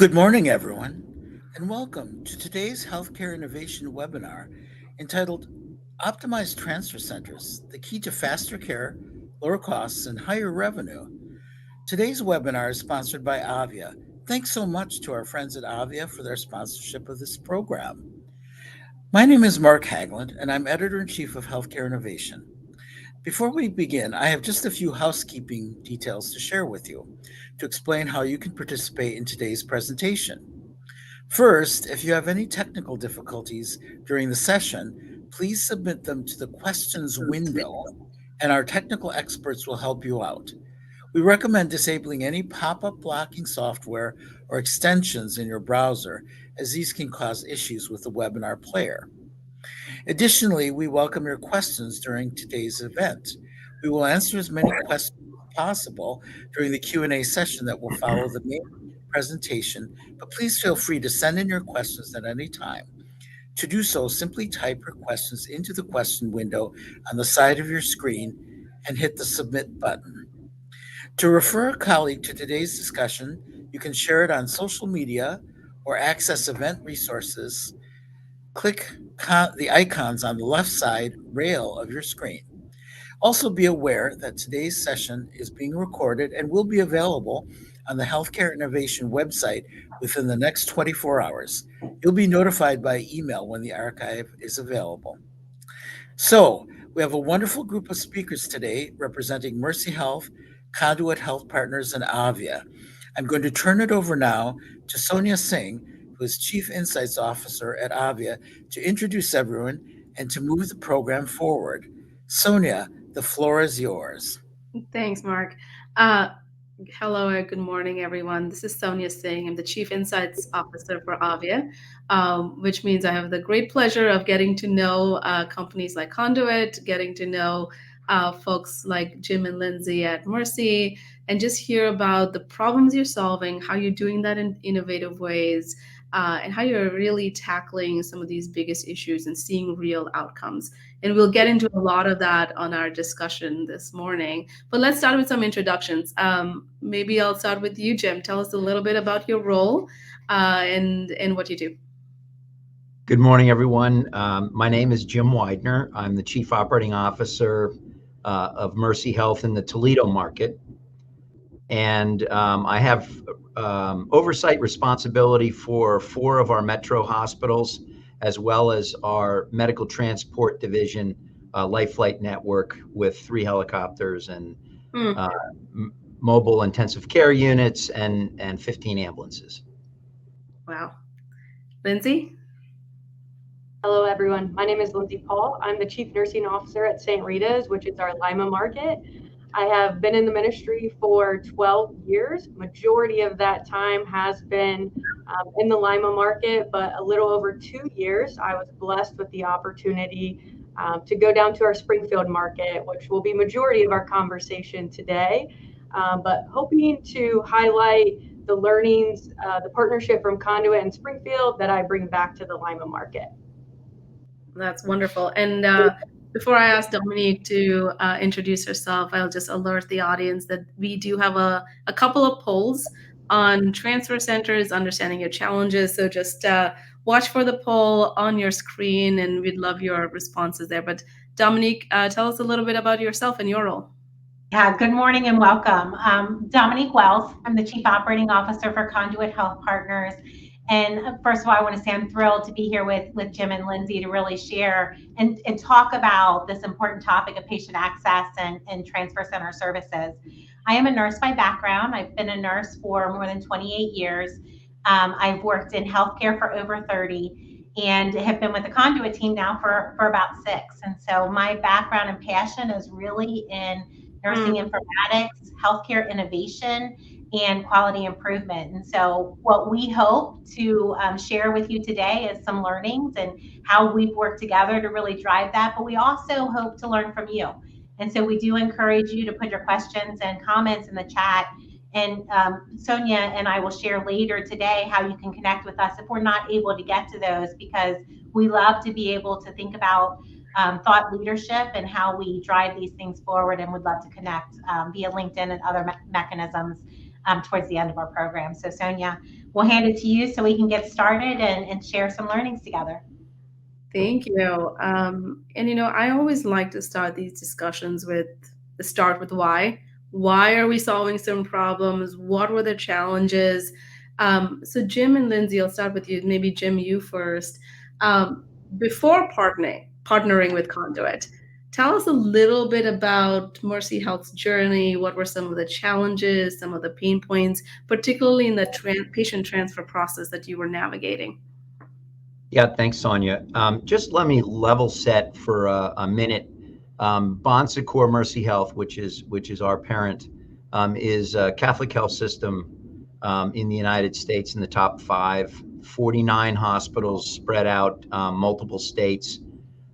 Good morning, everyone, and welcome to today's Healthcare Innovation webinar entitled Optimized Transfer Centers, the Key to Faster Care, Lower Costs, and Higher Revenue. Today's webinar is sponsored by Avia. Thanks so much to our friends at Avia for their sponsorship of this program. My name is Mark Hagland, and I'm Editor in Chief of Healthcare Innovation. Before we begin, I have just a few housekeeping details to share with you to explain how you can participate in today's presentation. First, if you have any technical difficulties during the session, please submit them to the questions window, and our technical experts will help you out. We recommend disabling any pop-up blocking software or extensions in your browser, as these can cause issues with the webinar player. Additionally, we welcome your questions during today's event. We will answer as many questions as possible during the Q&A session that will follow the main presentation, but please feel free to send in your questions at any time. To do so, simply type your questions into the question window on the side of your screen and hit the submit button. To refer a colleague to today's discussion, you can share it on social media or access event resources. Click the icons on the left side rail of your screen. Also, be aware that today's session is being recorded and will be available on the Healthcare Innovation website within the next 24 hours. You'll be notified by email when the archive is available. So, we have a wonderful group of speakers today representing Mercy Health, Conduit Health Partners, and Avia. I'm going to turn it over now to Sonia Singh, who is Chief Insights Officer at Avia, to introduce everyone and to move the program forward. Sonia, the floor is yours. Thanks, Mark. Uh, Hello, good morning, everyone. This is Sonia Singh. I'm the Chief Insights Officer for Avia, which means I have the great pleasure of getting to know companies like Conduit, getting to know folks like Jim and Lindsay at Mercy, and just hear about the problems you're solving, how you're doing that in innovative ways, and how you're really tackling some of these biggest issues and seeing real outcomes. And we'll get into a lot of that on our discussion this morning. But let's start with some introductions. Maybe I'll start with you, Jim. Tell us a little bit about your role and what you do. Good morning, everyone. My name is Jim Widener. I'm the Chief Operating Officer of Mercy Health in the Toledo market. And I have oversight responsibility for 4 of our metro hospitals, as well as our medical transport division, Life Flight Network, with 3 helicopters and mobile intensive care units and 15 ambulances. Wow. Lindsay? Hello, everyone. My name is Lindsay Paul. I'm the Chief Nursing Officer at St. Rita's, which is our Lima market. I have been in the ministry for 12 years. Majority of that time has been in the Lima market, but a little over 2 years, I was blessed with the opportunity to go down to our Springfield market, which will be majority of our conversation today. But hoping to highlight the learnings, the partnership from Conduit and Springfield that I bring back to the Lima market. That's wonderful. And before I ask Dominique to introduce herself, I'll just alert the audience that we do have a couple of polls on transfer centers, understanding your challenges. So just watch for the poll on your screen, and we'd love your responses there. But Dominique, tell us a little bit about yourself and your role. Yeah, good morning and welcome. Dominique Wells. I'm the Chief Operating Officer for Conduit Health Partners. And first of all, I want to say I'm thrilled to be here with Jim and Lindsay to really share and talk about this important topic of patient access and transfer center services. I am a nurse by background. I've been a nurse for more than 28 years. I've worked in healthcare for over 30 and have been with the Conduit team now for about 6. And so my background and passion is really in nursing informatics, healthcare innovation, and quality improvement. And so what we hope to share with you today is some learnings and how we've worked together to really drive that, but we also hope to learn from you. And so we do encourage you to put your questions and comments in the chat. And Sonia and I will share later today how you can connect with us if we're not able to get to those, because we love to be able to think about thought leadership and how we drive these things forward, and would love to connect via LinkedIn and other mechanisms towards the end of our program. So Sonia, we'll hand it to you so we can get started and share some learnings together. Thank you. And I always like to start these discussions with why. Why are we solving some problems? What were the challenges? So Jim and Lindsay, I'll start with you. Maybe Jim, you first. Before partnering with Conduit, tell us a little bit about Mercy Health's journey. What were some of the challenges, some of the pain points, particularly in the patient transfer process that you were navigating? Yeah, thanks, Sonia. Just let me level set for a minute. Bon Secours Mercy Health, which is our parent, is a Catholic health system in the United States in the top 5, 49 hospitals spread out multiple states.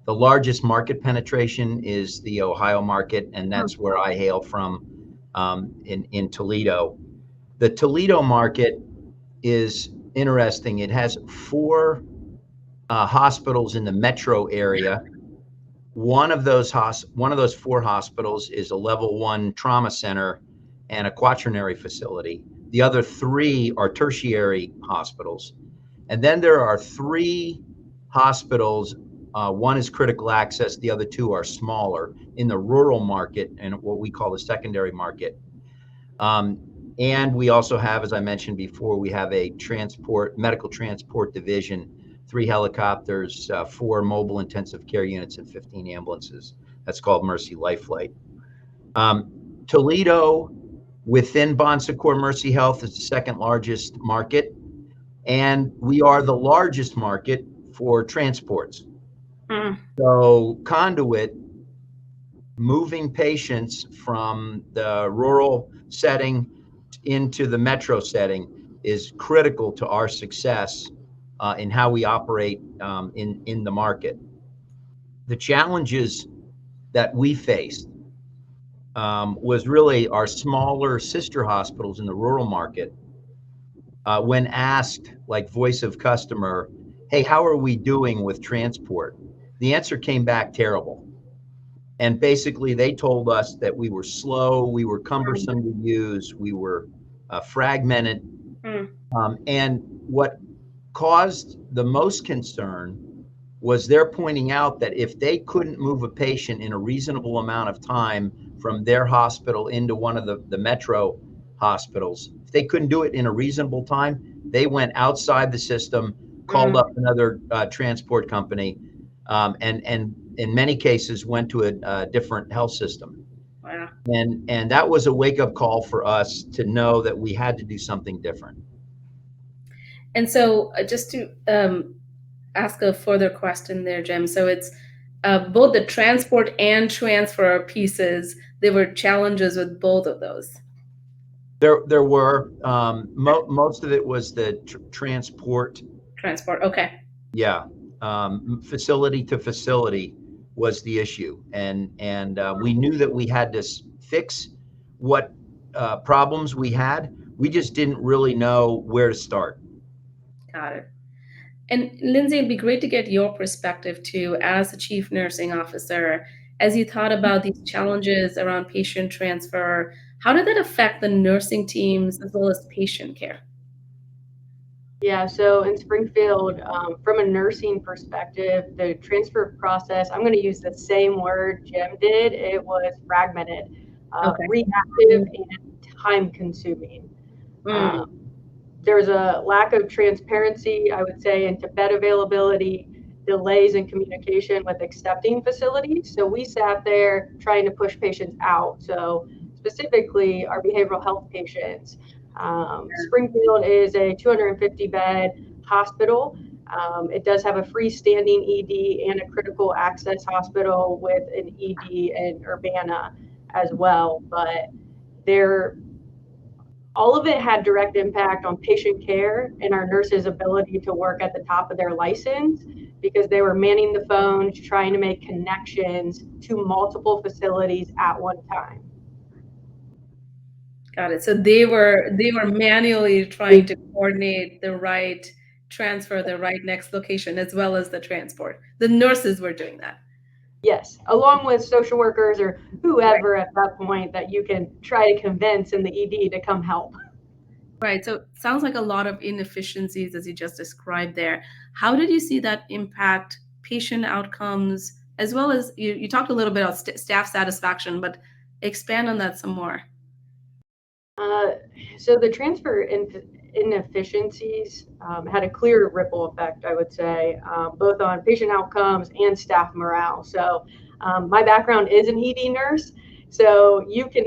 The largest market penetration is the Ohio market, and that's where I hail from in Toledo. The Toledo market is interesting. It has 4 hospitals in the metro area. One of those 4 hospitals is a level 1 trauma center and a quaternary facility. The other 3 are tertiary hospitals. And then there are 3 hospitals. One is critical access. The other 2 are smaller in the rural market and what we call the secondary market. And we also have, as I mentioned before, we have a medical transport division, 3 helicopters, 4 mobile intensive care units, and 15 ambulances. That's called Mercy Lifelight. Toledo, within Bon Secours Mercy Health, is the 2nd largest market, and we are the largest market for transports. So Conduit, moving patients from the rural setting into the metro setting, is critical to our success in how we operate in the market. The challenges that we faced was really our smaller sister hospitals in the rural market. When asked, like voice of customer, hey, how are we doing with transport? The answer came back terrible. And basically they told us that we were slow, we were cumbersome to use, we were fragmented. And what caused the most concern was they're pointing out that if they couldn't move a patient in a reasonable amount of time from their hospital into one of the metro hospitals, if they couldn't do it in a reasonable time, they went outside the system, called up another transport company, and in many cases went to a different health system. Wow. And that was a wake-up call for us to know that we had to do something different. And so just to ask a further question there, Jim. So it's both the transport and transfer pieces, there were challenges with both of those. There were, most of it was the transport. Transport, okay. Yeah, facility to facility was the issue. And we knew that we had to fix what problems we had. We just didn't really know where to start. Got it. And Lindsay, it'd be great to get your perspective too, as the Chief Nursing Officer, as you thought about these challenges around patient transfer. How did that affect the nursing teams as well as patient care? Yeah, so in Springfield, from a nursing perspective, the transfer process, I'm going to use the same word Jim did. It was fragmented, reactive, and time consuming. There's a lack of transparency, I would say, into bed availability, delays in communication with accepting facilities. So we sat there trying to push patients out. So specifically our behavioral health patients. Springfield is a 250-bed hospital. It does have a freestanding ED and a critical access hospital with an ED in Urbana as well. But all of it had direct impact on patient care and our nurses' ability to work at the top of their license, because they were manning the phones, trying to make connections to multiple facilities at one time. Got it. So they were manually trying to coordinate the right transfer, the right next location, as well as the transport. The nurses were doing that. Yes, along with social workers or whoever at that point that you can try to convince in the ED to come help. Right. So it sounds like a lot of inefficiencies as you just described there. How did you see that impact patient outcomes, as well as you talked a little bit about staff satisfaction, but expand on that some more. Uh, so the transfer inefficiencies had a clear ripple effect, I would say, both on patient outcomes and staff morale. So my background is an ED nurse, so you can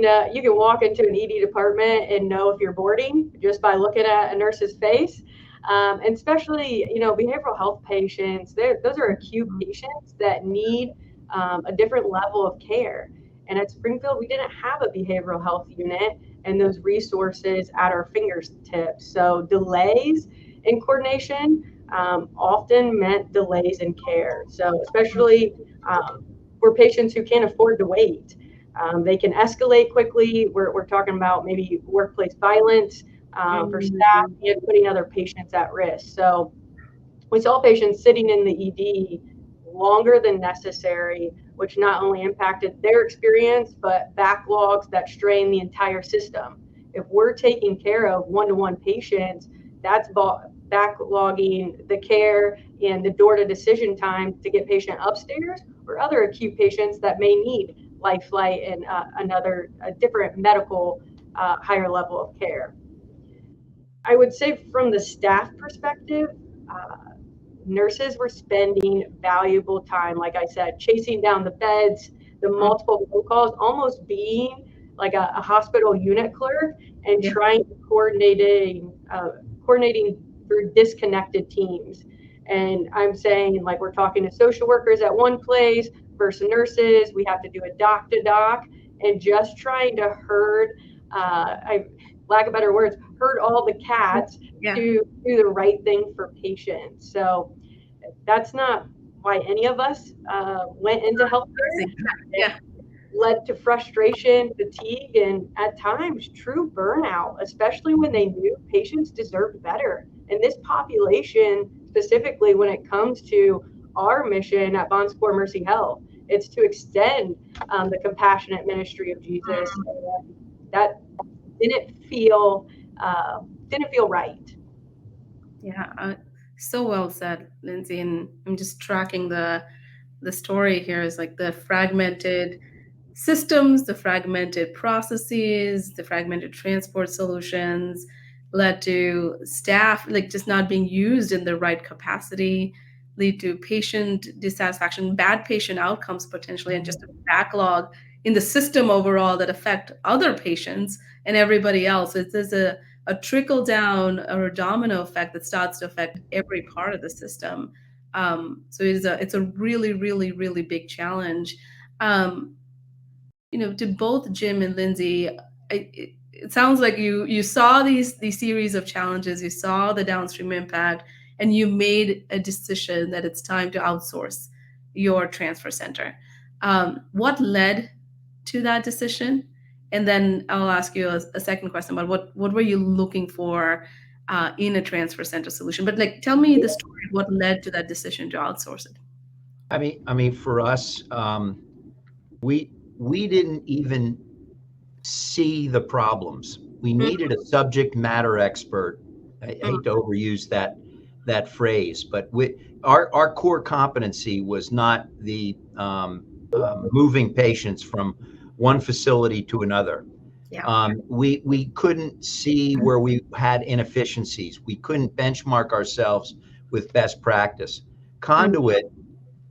walk into an ED department and know if you're boarding just by looking at a nurse's face. And especially, behavioral health patients, those are acute patients that need a different level of care. And at Springfield, we didn't have a behavioral health unit and those resources at our fingertips. So delays in coordination often meant delays in care. So especially for patients who can't afford to wait, they can escalate quickly. We're talking about maybe workplace violence for staff and putting other patients at risk. So we saw patients sitting in the ED longer than necessary, which not only impacted their experience, but backlogs that strain the entire system. If we're taking care of one-to-one patients, that's backlogging the care and the door to decision time to get patient upstairs or other acute patients that may need life flight and a different medical higher level of care. I would say from the staff perspective, nurses were spending valuable time, like I said, chasing down the beds, the multiple phone calls, almost being like a hospital unit clerk and trying to coordinating through disconnected teams. And I'm saying, like, we're talking to social workers at one place versus nurses. We have to do a doc to doc, and just trying to herd, lack of better words, herd all the cats to do the right thing for patients. So that's not why any of us went into healthcare. Yeah. It led to frustration, fatigue, and at times true burnout, especially when they knew patients deserved better. And this population, specifically when it comes to our mission at Bon Secours Mercy Health, it's to extend the compassionate ministry of Jesus. That didn't feel right. Yeah, so well said, Lindsay. And I'm just tracking the story here is like the fragmented systems, the fragmented processes, the fragmented transport solutions led to staff like just not being used in the right capacity, lead to patient dissatisfaction, bad patient outcomes potentially, and just a backlog in the system overall that affect other patients and everybody else. There's a trickle down or a domino effect that starts to affect every part of the system. So it's a really, really, really big challenge. To both Jim and Lindsay, it sounds like you saw these series of challenges, you saw the downstream impact, and you made a decision that it's time to outsource your transfer center. What led to that decision? And then I'll ask you a second question about what were you looking for in a transfer center solution? But like, tell me the story of what led to that decision to outsource it. I mean, for us, we didn't even see the problems. We needed a subject matter expert. I hate to overuse that phrase, but our core competency was not the moving patients from one facility to another. We couldn't see where we had inefficiencies. We couldn't benchmark ourselves with best practice. Conduit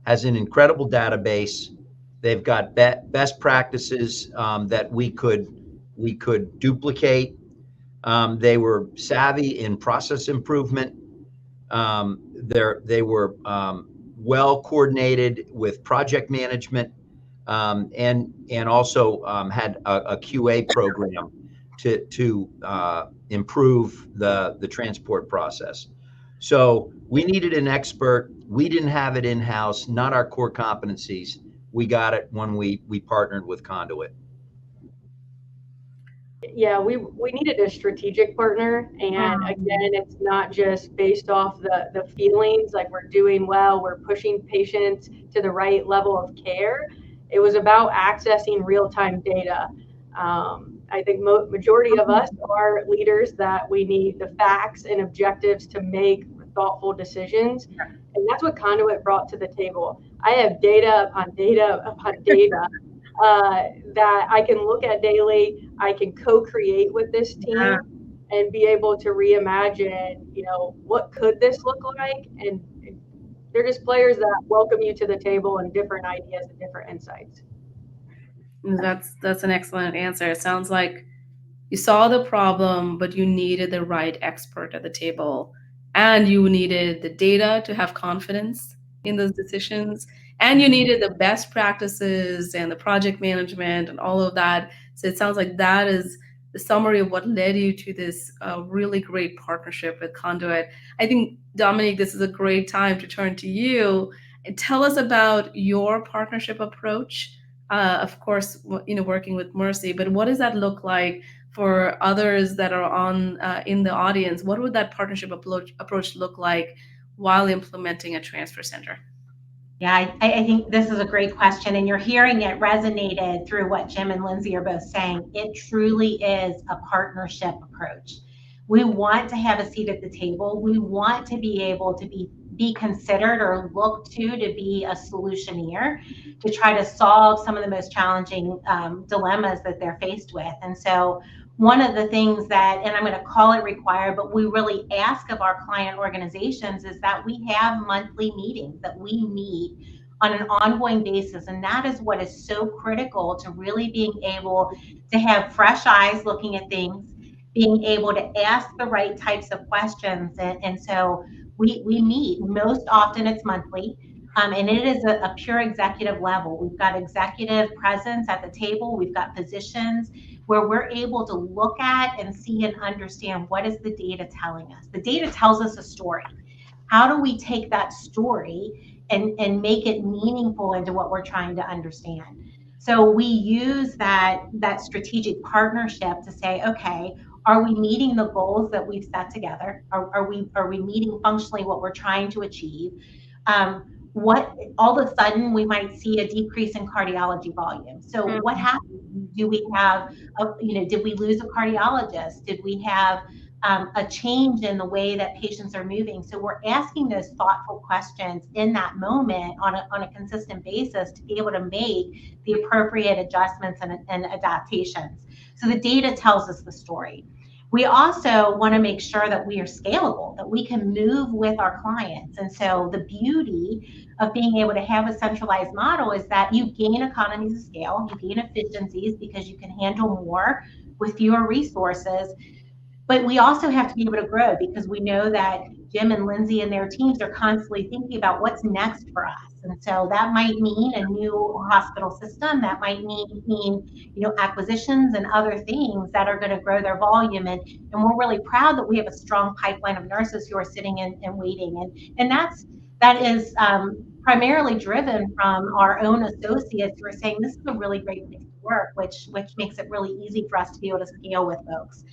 has an incredible database. They've got best practices that we could duplicate. They were savvy in process improvement. They were well coordinated with project management, and also had a QA program to improve the transport process. So we needed an expert. We didn't have it in-house, not our core competencies. We got it when we partnered with Conduit. Yeah, we needed a strategic partner. And again, it's not just based off the feelings like we're doing well, we're pushing patients to the right level of care. It was about accessing real-time data. I think majority of us are leaders that we need the facts and objectives to make thoughtful decisions. And that's what Conduit brought to the table. I have data upon data upon data that I can look at daily. I can co-create with this team and be able to reimagine, what could this look like? And they're just players that welcome you to the table and different ideas and different insights. That's an excellent answer. It sounds like you saw the problem, but you needed the right expert at the table, and you needed the data to have confidence in those decisions, and you needed the best practices and the project management and all of that. So it sounds like that is the summary of what led you to this really great partnership with Conduit. I think, Dominique, this is a great time to turn to you and tell us about your partnership approach. Of course, working with Mercy, but what does that look like for others that are on in the audience? What would that partnership approach look like while implementing a transfer center? Yeah, I think this is a great question, and you're hearing it resonated through what Jim and Lindsay are both saying. It truly is a partnership approach. We want to have a seat at the table. We want to be able to be considered or looked to be a solutioneer to try to solve some of the most challenging dilemmas that they're faced with. And so one of the things that, and I'm going to call it required, but we really ask of our client organizations, is that we have monthly meetings that we meet on an ongoing basis. And that is what is so critical to really being able to have fresh eyes looking at things, being able to ask the right types of questions. And so we meet. Most often it's monthly. And it is a pure executive level. We've got executive presence at the table. We've got physicians where we're able to look at and see and understand what is the data telling us. The data tells us a story. How do we take that story and make it meaningful into what we're trying to understand? So we use that strategic partnership to say, okay, are we meeting the goals that we've set together? Are we meeting functionally what we're trying to achieve? What all of a sudden we might see a decrease in cardiology volume. So what happened? Do we have, did we lose a cardiologist? Did we have a change in the way that patients are moving? So we're asking those thoughtful questions in that moment on a consistent basis to be able to make the appropriate adjustments and adaptations. So the data tells us the story. We also want to make sure that we are scalable, that we can move with our clients. And so the beauty of being able to have a centralized model is that you gain economies of scale, you gain efficiencies because you can handle more with fewer resources. But we also have to be able to grow because we know that Jim and Lindsay and their teams are constantly thinking about what's next for us. And so that might mean a new hospital system, that might mean acquisitions and other things that are going to grow their volume. And we're really proud that we have a strong pipeline of nurses who are sitting and waiting. And that is primarily driven from our own associates who are saying this is a really great place to work, which makes it really easy for us to be able to scale with folks.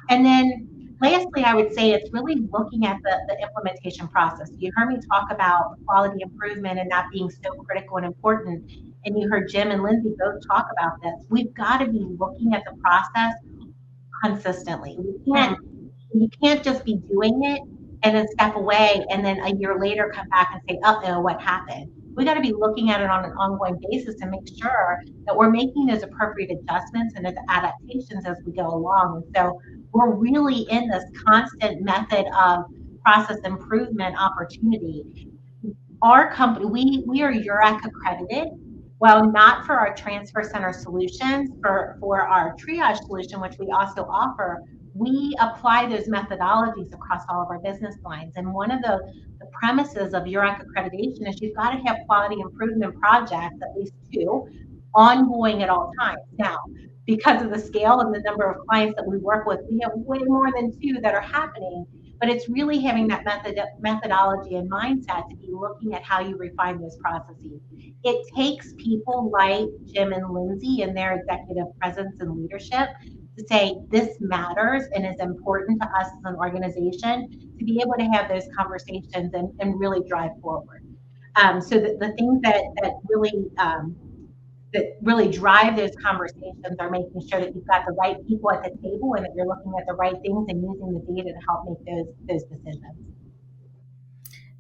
And then lastly, I would say it's really looking at the implementation process. You heard me talk about quality improvement and that being so critical and important. And you heard Jim and Lindsay both talk about this. We've got to be looking at the process consistently. You can't just be doing it and then step away and then a year later come back and say, uh-oh, what happened? We got to be looking at it on an ongoing basis to make sure that we're making those appropriate adjustments and adaptations as we go along. And so we're really in this constant method of process improvement opportunity. Our company, we are URAC accredited. Well, not for our transfer center solutions, for our triage solution, which we also offer, we apply those methodologies across all of our business lines. And one of the premises of URAC accreditation is you've got to have quality improvement projects, at least 2, ongoing at all times. Now, because of the scale and the number of clients that we work with, we have way more than 2 that are happening. But it's really having that methodology and mindset to be looking at how you refine those processes. It takes people like Jim and Lindsay and their executive presence and leadership to say this matters and is important to us as an organization to be able to have those conversations and really drive forward. So the things that really that really drive those conversations are making sure that you've got the right people at the table and that you're looking at the right things and using the data to help make those decisions.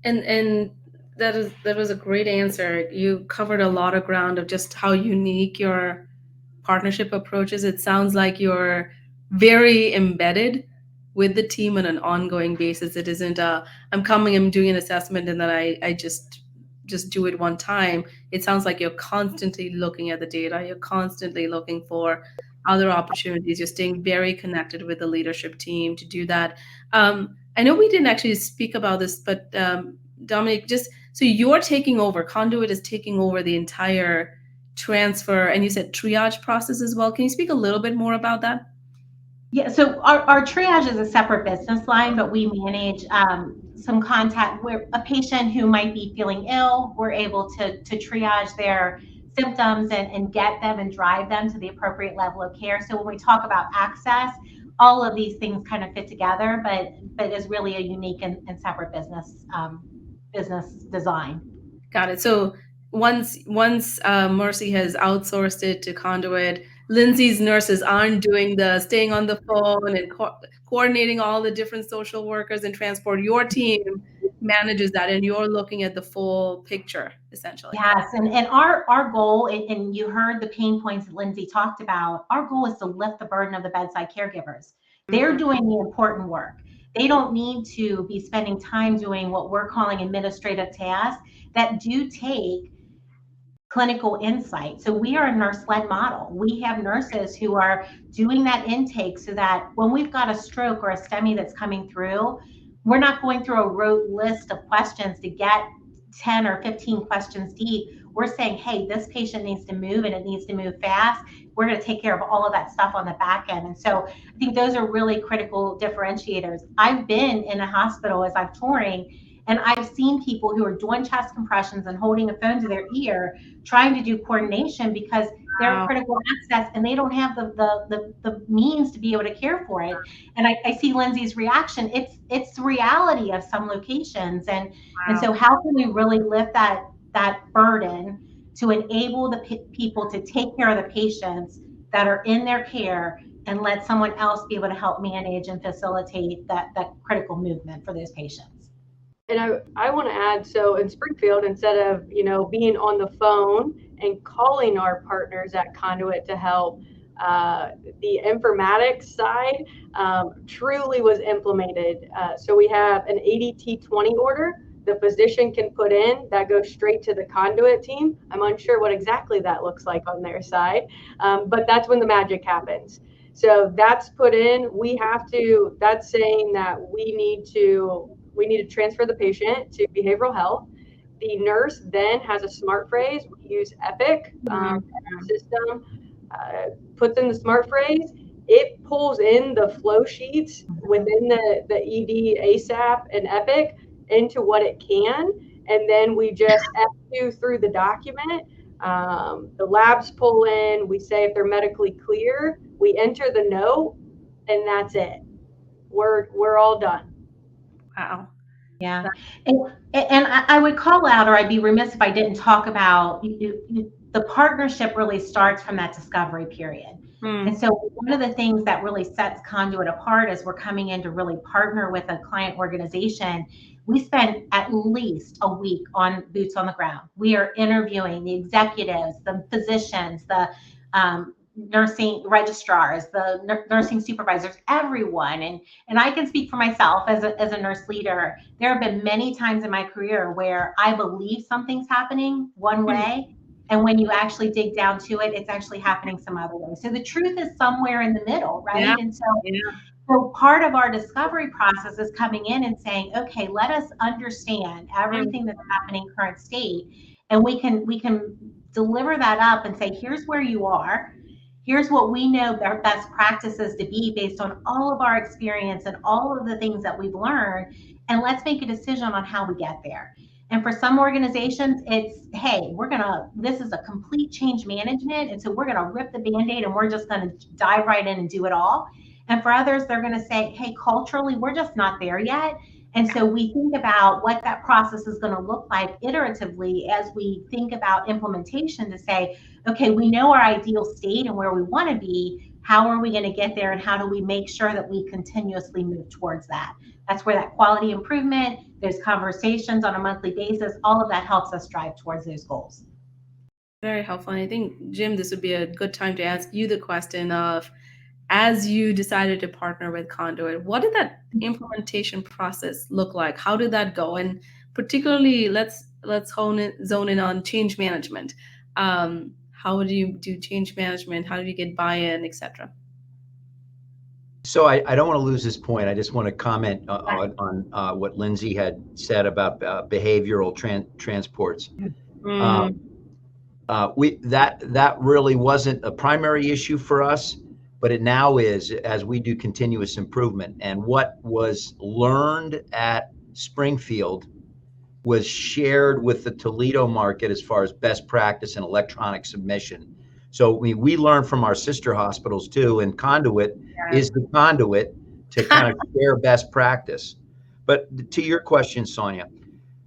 And that was a great answer. You covered a lot of ground of just how unique your partnership approach is. It sounds like you're very embedded with the team on an ongoing basis. It isn't I'm coming, I'm doing an assessment, and then I just do it one time. It sounds like you're constantly looking at the data. You're constantly looking for other opportunities. You're staying very connected with the leadership team to do that. I know we didn't actually speak about this, but Dominic, just so you're taking over, Conduit is taking over the entire transfer, and you said triage process as well. Can you speak a little bit more about that? Yeah, so our triage is a separate business line, but we manage some contact where a patient who might be feeling ill, we're able to triage their symptoms and get them and drive them to the appropriate level of care. So when we talk about access, all of these things kind of fit together, but is really a unique and separate business design. Got it. So once Mercy has outsourced it to Conduit, Lindsay's nurses aren't doing the staying on the phone and coordinating all the different social workers and transport. Your team manages that, and you're looking at the full picture, essentially. Yes, and our goal, and you heard the pain points that Lindsay talked about, our goal is to lift the burden of the bedside caregivers. They're doing the important work. They don't need to be spending time doing what we're calling administrative tasks that do take clinical insight. So we are a nurse-led model. We have nurses who are doing that intake so that when we've got a stroke or a STEMI that's coming through, we're not going through a rote list of questions to get 10 or 15 questions deep. We're saying, hey, this patient needs to move and it needs to move fast. We're going to take care of all of that stuff on the back end. And so I think those are really critical differentiators. I've been in a hospital as I'm touring, and I've seen people who are doing chest compressions and holding a phone to their ear, trying to do coordination because they're critical access and they don't have the means to be able to care for it. And I see Lindsay's reaction. It's the reality of some locations. And so how can we really lift that burden to enable the people to take care of the patients that are in their care and let someone else be able to help manage and facilitate that critical movement for those patients. And I want to add, so in Springfield, instead of, being on the phone and calling our partners at Conduit to help, the informatics side truly was implemented. So we have an ADT20 order the physician can put in that goes straight to the Conduit team. I'm unsure what exactly that looks like on their side, but that's when the magic happens. So that's put in. That's saying that we need to transfer the patient to behavioral health. The nurse then has a smart phrase. We use Epic system, puts in the smart phrase. It pulls in the flow sheets within the ED ASAP and Epic into what it can. And then we just F2 through the document. The labs pull in. We say if they're medically clear, we enter the note, and that's it. We're all done. Wow. Yeah. And I would call out, or I'd be remiss if I didn't talk about, the partnership really starts from that discovery period. And so one of the things that really sets Conduit apart as we're coming in to really partner with a client organization, we spend at least a week on boots on the ground. We are interviewing the executives, the physicians, the nursing registrars, the nursing supervisors, everyone. And I can speak for myself as a nurse leader. There have been many times in my career where I believe something's happening one way, and when you actually dig down to it, it's actually happening some other way. So the truth is somewhere in the middle, right? Yeah. And so part of our discovery process is coming in and saying, okay, let us understand everything that's happening current state, and we can deliver that up and say, here's where you are. Here's what we know our best practices to be based on all of our experience and all of the things that we've learned, and let's make a decision on how we get there. And for some organizations, it's, hey, this is a complete change management, and so we're gonna rip the Band-Aid and we're just gonna dive right in and do it all. And for others, they're gonna say, hey, culturally, we're just not there yet. And so we think about what that process is gonna look like iteratively as we think about implementation to say, okay, we know our ideal state and where we want to be. How are we going to get there, and how do we make sure that we continuously move towards that? That's where that quality improvement, there's conversations on a monthly basis, all of that helps us drive towards those goals. Very helpful. And I think, Jim, this would be a good time to ask you the question of, as you decided to partner with Conduit, what did that implementation process look like? How did that go? And particularly, let's zone in on change management. How do you do change management? How do you get buy-in, etc.? So I don't want to lose this point. I just want to comment on what Lindsay had said about behavioral transports. That really wasn't a primary issue for us, but it now is, as we do continuous improvement. And what was learned at Springfield was shared with the Toledo market as far as best practice and electronic submission. So we learn from our sister hospitals too, and Conduit is the conduit to kind of share best practice. But to your question, Sonia,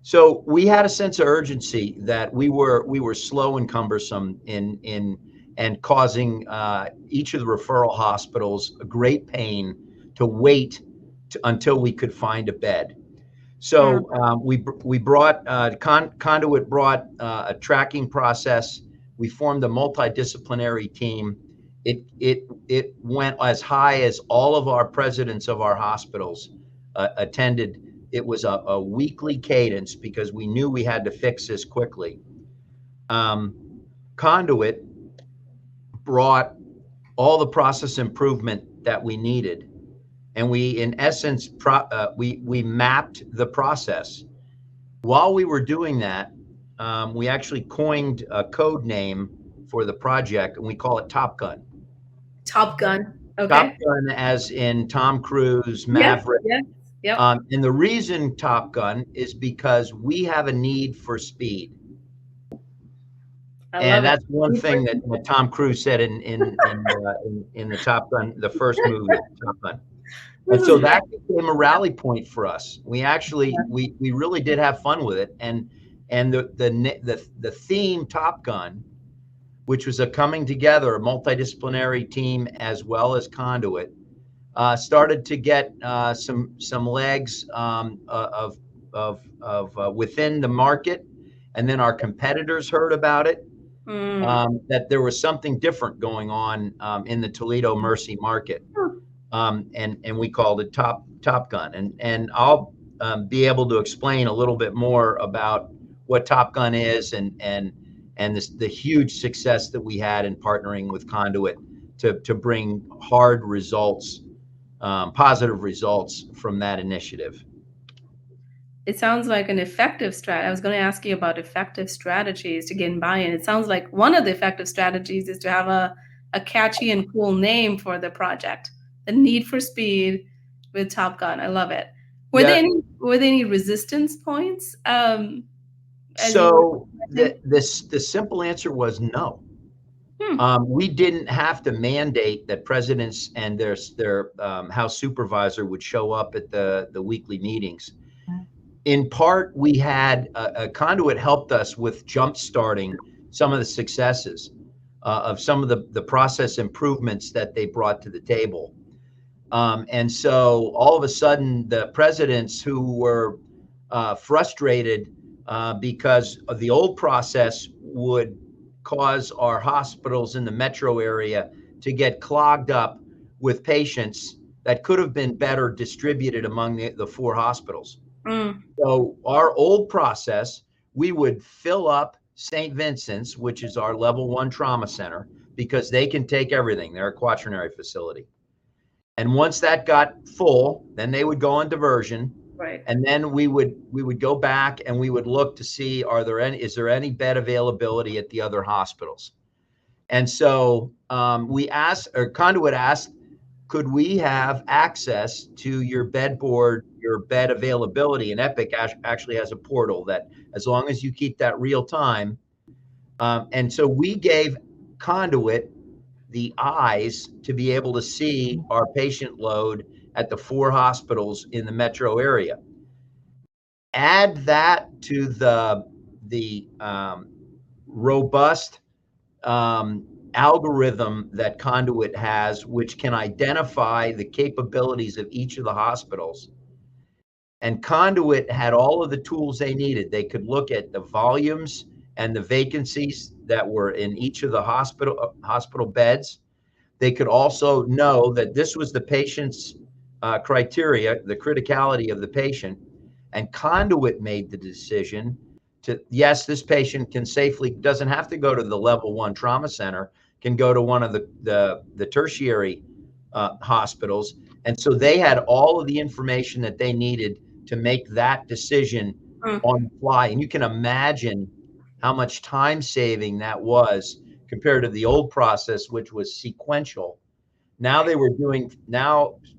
so we had a sense of urgency that we were slow and cumbersome and causing each of the referral hospitals a great pain to wait until we could find a bed. So we brought Conduit brought a tracking process. We formed a multidisciplinary team. It went as high as all of our presidents of our hospitals attended. It was a weekly cadence because we knew we had to fix this quickly. Conduit brought all the process improvement that we needed, and we, in essence, we mapped the process. While we were doing that, we actually coined a code name for the project, and we call it Top Gun. Top Gun. Okay. Top Gun, as in Tom Cruise, Maverick. Yes. Yep. And the reason Top Gun is because we have a need for speed. And that's one thing that Tom Cruise said in the Top Gun, the first movie, Top Gun. And so that became a rally point for us. We actually we really did have fun with it, and the theme Top Gun, which was a coming together, a multidisciplinary team as well as Conduit, started to get some legs of within the market, and then our competitors heard about it. That there was something different going on in the Toledo Mercy market, and we called it Top Gun. And I'll be able to explain a little bit more about what Top Gun is and the huge success that we had in partnering with Conduit to bring hard results, positive results from that initiative. It sounds like an effective strategy. I was going to ask you about effective strategies to gain buy-in. It sounds like one of the effective strategies is to have a catchy and cool name for the project. The need for speed with Top Gun. I love it. Were there any resistance points? So the simple answer was no. We didn't have to mandate that presidents and their house supervisor would show up at the weekly meetings. In part, we had Conduit helped us with jump-starting some of the successes of some of the process improvements that they brought to the table. And so all of a sudden, the presidents who were frustrated because of the old process would cause our hospitals in the metro area to get clogged up with patients that could have been better distributed among the 4 hospitals. So our old process, we would fill up St. Vincent's, which is our level 1 trauma center, because they can take everything. They're a quaternary facility. And once that got full, then they would go on diversion. Right. And then we would go back and we would look to see, is there any bed availability at the other hospitals? And so Conduit asked, could we have access to your bed board, your bed availability? And Epic actually has a portal that, as long as you keep that real time. And so we gave Conduit the eyes to be able to see our patient load at the 4 hospitals in the metro area. Add that to the robust algorithm that Conduit has, which can identify the capabilities of each of the hospitals. And Conduit had all of the tools they needed. They could look at the volumes and the vacancies that were in each of the hospital beds. They could also know that this was the patient's criteria, the criticality of the patient. And Conduit made the decision to, yes, this patient can safely, doesn't have to go to the level 1 trauma center, can go to one of the tertiary hospitals. And so they had all of the information that they needed to make that decision on the fly. And you can imagine how much time saving that was compared to the old process, which was sequential. Now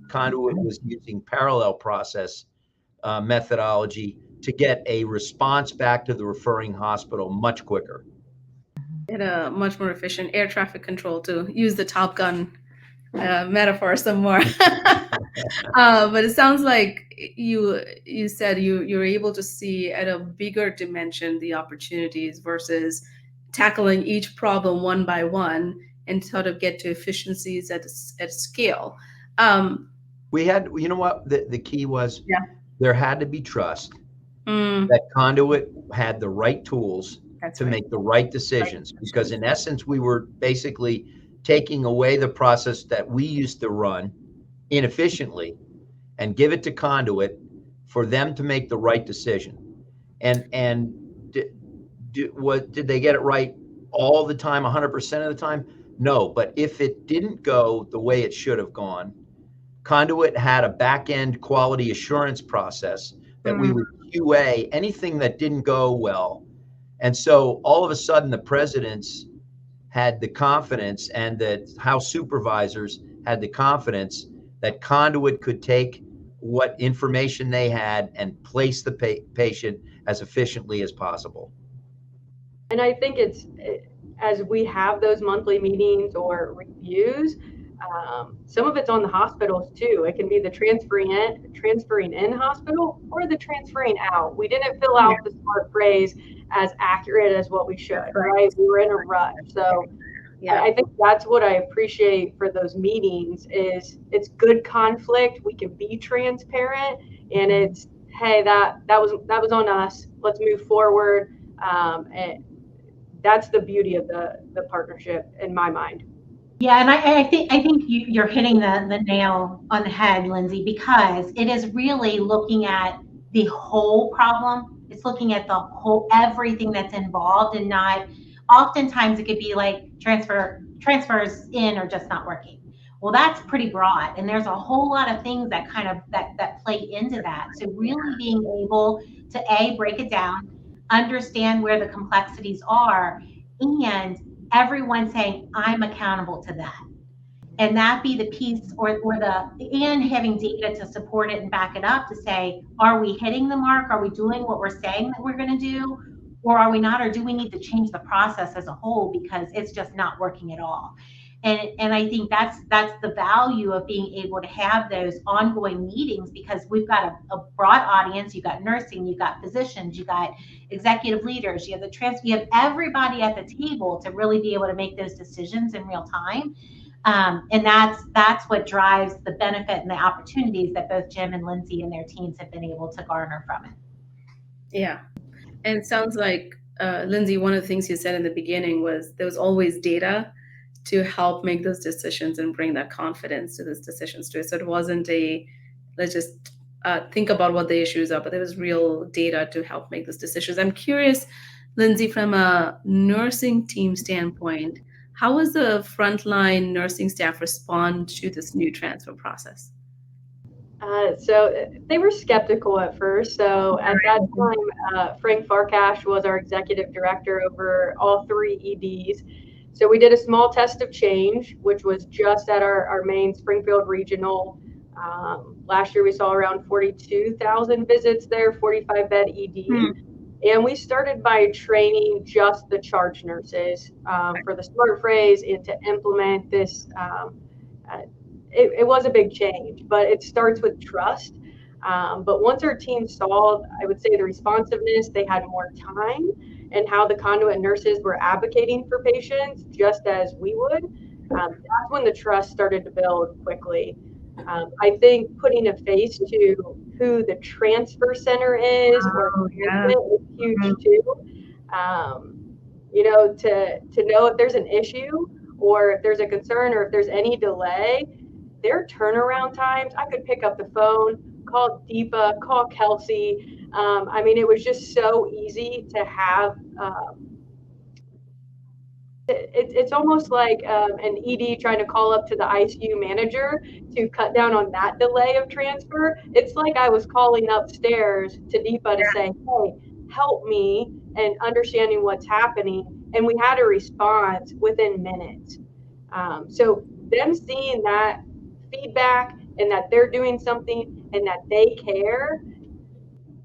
Conduit was using parallel process methodology to get a response back to the referring hospital much quicker. And a much more efficient air traffic control, to use the Top Gun metaphor some more. But it sounds like you said you're able to see at a bigger dimension the opportunities versus tackling each problem one by one, and sort of get to efficiencies at scale. We had, you know what, the key was, there had to be trust that Conduit had the right tools to make the right decisions, because in essence, we were basically taking away the process that we used to run inefficiently and give it to Conduit for them to make the right decision. And did they get it right all the time, 100% of the time? No, but if it didn't go the way it should have gone, Conduit had a back-end quality assurance process that we would QA anything that didn't go well. And so all of a sudden the presidents had the confidence, and the house supervisors had the confidence that Conduit could take what information they had and place the patient as efficiently as possible. And I think as we have those monthly meetings or reviews, some of it's on the hospitals too. It can be the transferring in hospital or the transferring out. We didn't fill out the smart phrase as accurate as what we should, right? We were in a rush. So I think that's what I appreciate for those meetings is it's good conflict. We can be transparent, and it's, hey, that was on us. Let's move forward. And that's the beauty of the partnership in my mind. Yeah, and I think you're hitting the nail on the head, Lindsay, because it is really looking at the whole problem. It's looking at the whole, everything that's involved, and not, oftentimes it could be like transfers in are just not working. Well, that's pretty broad, and there's a whole lot of things that kind of that play into that. So really being able to break it down, understand where the complexities are, and everyone saying, I'm accountable to that. And that be the piece and having data to support it and back it up to say, are we hitting the mark? Are we doing what we're saying that we're going to do? Or are we not? Or do we need to change the process as a whole because it's just not working at all? And I think that's the value of being able to have those ongoing meetings, because we've got a broad audience. You've got nursing, you've got physicians, you've got executive leaders, you have you have everybody at the table to really be able to make those decisions in real time. And that's what drives the benefit and the opportunities that both Jim and Lindsay and their teams have been able to garner from it. Yeah. And it sounds like, Lindsay, one of the things you said in the beginning was there was always data to help make those decisions and bring that confidence to those decisions too. So it wasn't let's just think about what the issues are, but there was real data to help make those decisions. I'm curious, Lindsay, from a nursing team standpoint, how was the frontline nursing staff respond to this new transfer process? So they were skeptical at first. So at that time, Frank Farkash was our executive director over all 3 EDs. So we did a small test of change, which was just at our main Springfield regional. Last year we saw around 42,000 visits there, 45-bed ED. And we started by training just the charge nurses for the smart phrase and to implement this. It was a big change, but it starts with trust. But once our team saw, I would say, the responsiveness, they had more time, and how the conduit nurses were advocating for patients just as we would, that's when the trust started to build quickly. I think putting a face to who the transfer center is or Yeah. is huge too. You know, to know if there's an issue or if there's a concern or if there's any delay, their turnaround times, I could pick up the phone, call Deepa, call Kelsey. I mean, it was just so easy to have. It's almost like an ED trying to call up to the ICU manager to cut down on that delay of transfer. It's like I was calling upstairs to Deepa to say, hey, help me, and understanding what's happening. And we had a response within minutes. So them seeing that feedback and that they're doing something and that they care,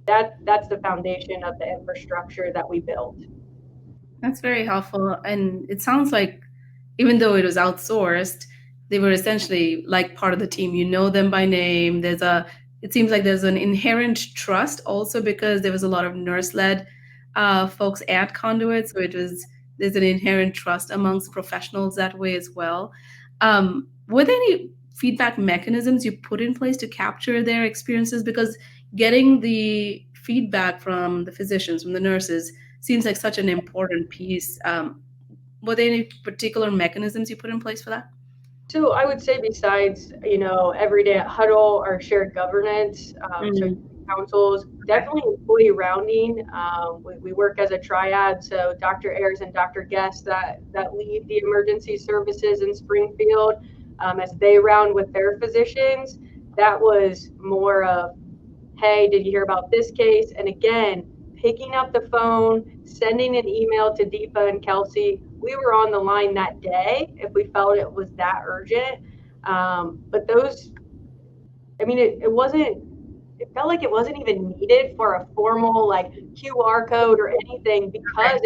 that's the foundation of the infrastructure that we built. That's very helpful. And it sounds like even though it was outsourced, they were essentially like part of the team. You know them by name. It seems like there's an inherent trust also because there was a lot of nurse-led folks at Conduit. So there's an inherent trust amongst professionals that way as well. Were there any feedback mechanisms you put in place to capture their experiences? Because getting the feedback from the physicians, from the nurses, seems like such an important piece. Were there any particular mechanisms you put in place for that? So I would say besides, you know, every day at Huddle or shared governance, so councils, definitely employee rounding. We work as a triad. So Dr. Ayers and Dr. Guest that lead the emergency services in Springfield, as they round with their physicians, that was more of, hey, did you hear about this case? And again, picking up the phone, sending an email to Deepa and Kelsey. We were on the line that day if we felt it was that urgent. But those, I mean, it felt like it wasn't even needed for a formal like QR code or anything because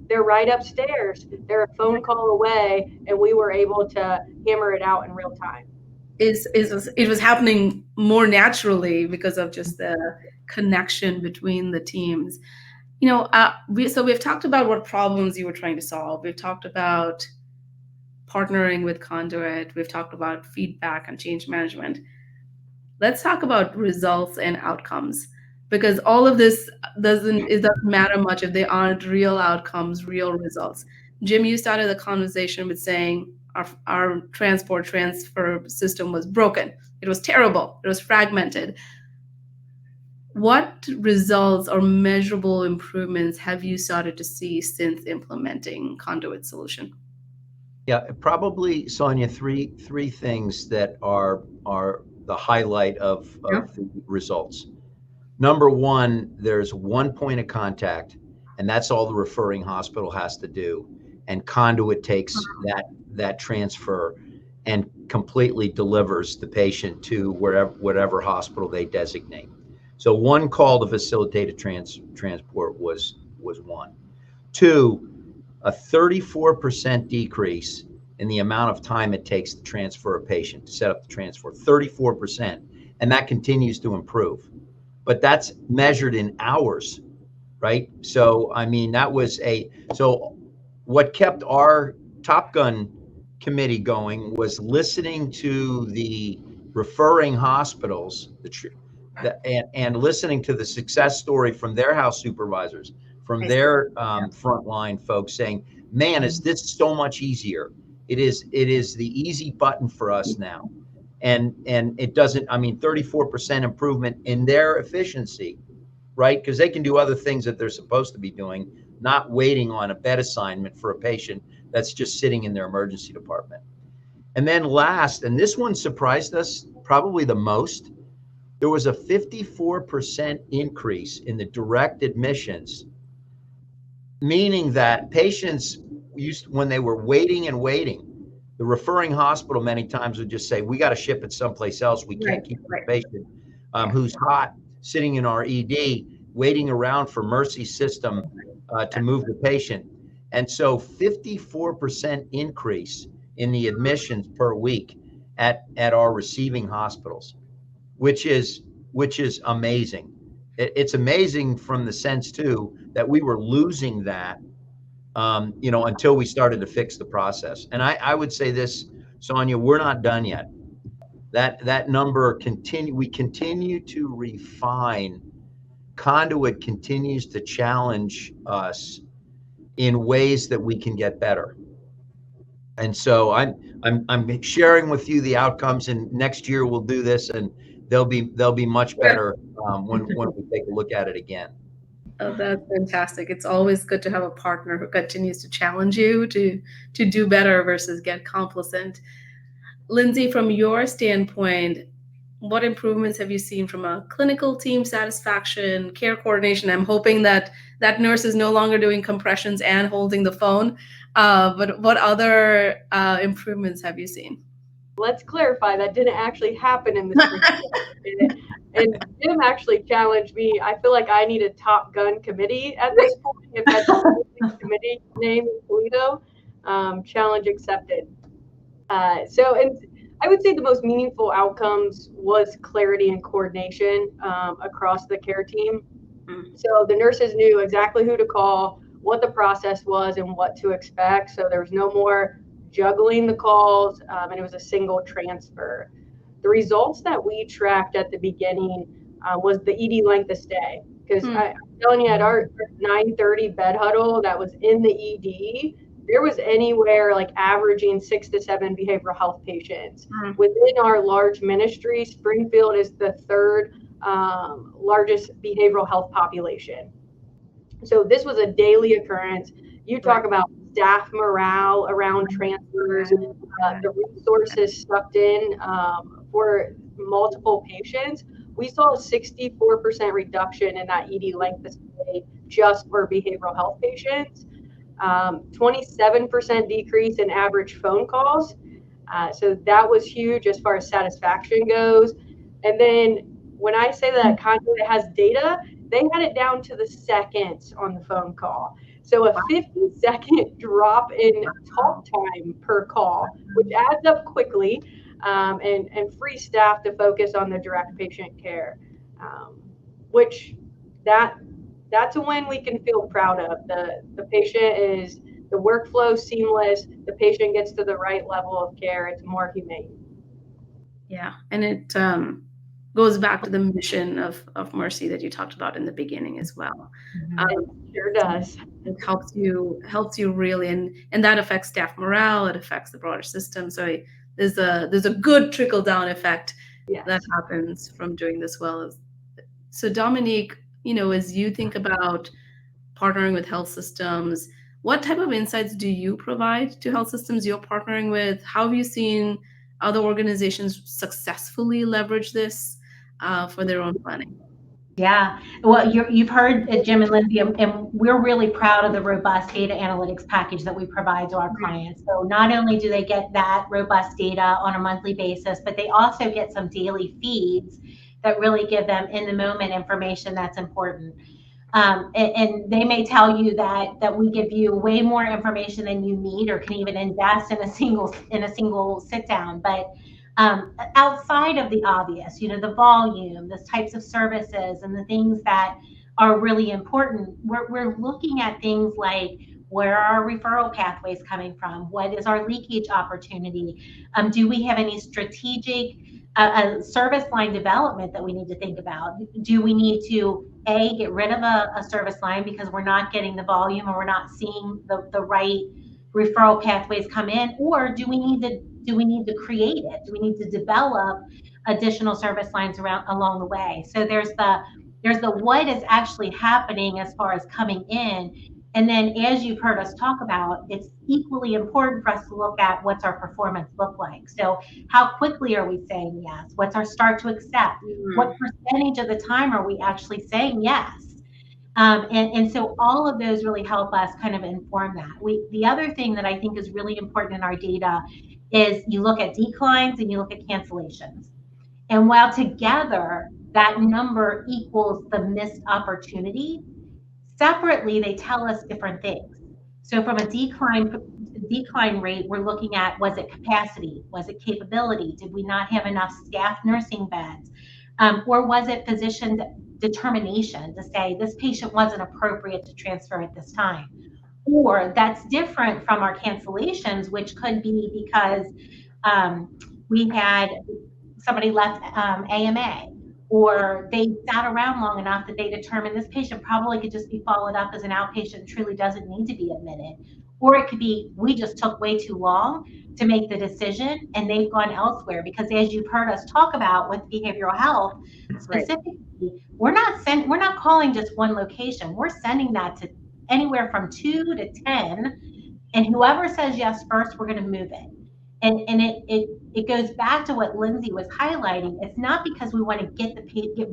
they're right upstairs. They're a phone call away, and we were able to hammer it out in real time. It was happening more naturally because of just the connection between the teams. You know, we've talked about what problems you were trying to solve. We've talked about partnering with Conduit. We've talked about feedback and change management. Let's talk about results and outcomes, because all of this doesn't matter much if they aren't real outcomes, real results. Jim, you started the conversation with saying our transport transfer system was broken. It was terrible. It was fragmented. What results or measurable improvements have you started to see since implementing Conduit solution? Yeah, probably, Sonia, three things that are the highlight of the results. Number one, there's one point of contact, and that's all the referring hospital has to do. And Conduit takes that transfer and completely delivers the patient to whatever hospital they designate. So one call to facilitate a transport was one. Two, a 34% decrease in the amount of time it takes to transfer a patient, to set up the transfer, 34. And that continues to improve. But that's measured in hours, right? So, I mean, so what kept our Top Gun committee going was listening to the referring hospitals, and listening to the success story from their house supervisors, from their frontline folks saying, man, is this so much easier. It is the easy button for us now. And it doesn't, 34% improvement in their efficiency, right? Because they can do other things that they're supposed to be doing, not waiting on a bed assignment for a patient that's just sitting in their emergency department. And then last, and this one surprised us probably the most, there was a 54% increase in the direct admissions, meaning that patients when they were waiting, the referring hospital many times would just say, we got to ship it someplace else. We can't keep the patient who's hot sitting in our ED waiting around for Mercy system to move the patient. And so 54% increase in the admissions per week at our receiving hospitals, which is amazing. it's amazing from the sense too that we were losing that, until we started to fix the process. And I would say this, Sonia, we're not done yet. That number we continue to refine. Conduit continues to challenge us in ways that we can get better. And so I'm sharing with you the outcomes, and next year we'll do this, and they'll be much better when we take a look at it again. Oh, that's fantastic. It's always good to have a partner who continues to challenge you to do better versus get complacent. Lindsay, from your standpoint, what improvements have you seen from a clinical team satisfaction, care coordination? I'm hoping that nurse is no longer doing compressions and holding the phone. But what other improvements have you seen? Let's clarify that didn't actually happen in the and Jim actually challenged me. I feel like I need a Top Gun committee at this point. If that's a committee name in Toledo, challenge accepted. And I would say the most meaningful outcomes was clarity and coordination across the care team. So the nurses knew exactly who to call, what the process was, and what to expect. So there was no more juggling the calls, and it was a single transfer. The results that we tracked at the beginning was the ED length of stay. Because I'm telling you, at our 9:30 bed huddle that was in the ED, there was anywhere like averaging 6 to 7 behavioral health patients. Within our large ministry, Springfield is the third largest behavioral health population. So this was a daily occurrence. You talk about staff morale around transfers, the resources sucked in for multiple patients. We saw a 64% reduction in that ED length of stay just for behavioral health patients. 27% decrease in average phone calls. So that was huge as far as satisfaction goes. And then when I say that Conduit has data, they had it down to the seconds on the phone call. So a 50-second drop in talk time per call, which adds up quickly, and free staff to focus on the direct patient care, which that's a win we can feel proud of. The patient is, the workflow seamless, the patient gets to the right level of care, it's more humane. Yeah, and it goes back to the mission of Mercy that you talked about in the beginning as well. It sure does. It helps you really, and that affects staff morale, it affects the broader system. So there's a good trickle down effect that happens from doing this well. So Dominique, as you think about partnering with health systems, what type of insights do you provide to health systems you're partnering with? How have you seen other organizations successfully leverage this for their own planning? Yeah, well, you've heard Jim and Lindsay, and we're really proud of the robust data analytics package that we provide to our clients. So not only do they get that robust data on a monthly basis, but they also get some daily feeds that really give them in the moment information that's important. And they may tell you that we give you way more information than you need or can even ingest in a single sit down. But outside of the obvious, the volume, the types of services, and the things that are really important, we're looking at things like, where are our referral pathways coming from? What is our leakage opportunity? Do we have any strategic service line development that we need to think about? Do we need to get rid of a service line because we're not getting the volume or we're not seeing the right referral pathways come in, or do we need to create it? Do we need to develop additional service lines along the way? So there's the what is actually happening as far as coming in. And then, as you've heard us talk about, it's equally important for us to look at what's our performance look like. So how quickly are we saying yes? What's our start to accept? What percentage of the time are we actually saying yes? And so all of those really help us kind of inform that. The other thing that I think is really important in our data is you look at declines and you look at cancellations. And while together that number equals the missed opportunity, separately, they tell us different things. So from a decline rate, we're looking at, was it capacity? Was it capability? Did we not have enough staff nursing beds? Or was it physicians determination to say this patient wasn't appropriate to transfer at this time. Or that's different from our cancellations, which could be because we had somebody left AMA, or they sat around long enough that they determined this patient probably could just be followed up as an outpatient and truly doesn't need to be admitted. Or it could be we just took way too long to make the decision and they've gone elsewhere, because as you've heard us talk about with behavioral health specifically, we're not calling just one location. We're sending that to anywhere from 2 to 10, and whoever says yes first, we're going to move it. And it goes back to what Lindsay was highlighting. It's not because we want to get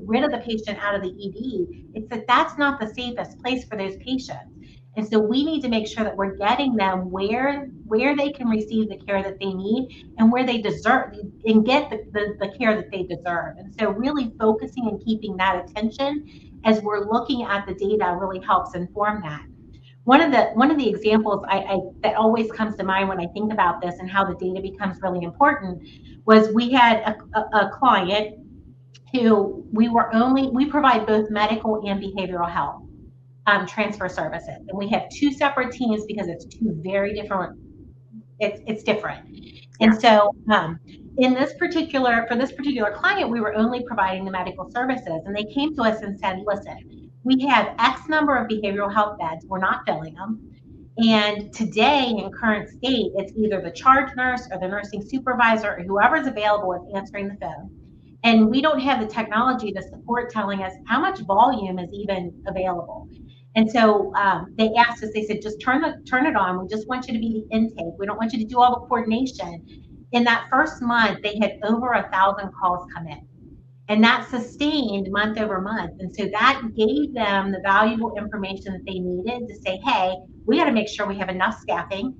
rid of the patient out of the ED. It's that that's not the safest place for those patients. And so we need to make sure that we're getting them where they can receive the care that they need and where they deserve and get the care that they deserve. And so really focusing and keeping that attention as we're looking at the data really helps inform that. One of the examples that always comes to mind when I think about this and how the data becomes really important was we had a client who we provide both medical and behavioral health transfer services, and we have two separate teams because it's two very different. It's different, and so for this particular client, we were only providing the medical services, and they came to us and said, "Listen, we have X number of behavioral health beds. We're not filling them. And today, in current state, it's either the charge nurse or the nursing supervisor or whoever's available is answering the phone. And we don't have the technology to support telling us how much volume is even available." And so they asked us, they said, "Just turn it on. We just want you to be the intake. We don't want you to do all the coordination." In that first month, they had over 1,000 calls come in. And that sustained month over month. And so that gave them the valuable information that they needed to say, hey, we got to make sure we have enough staffing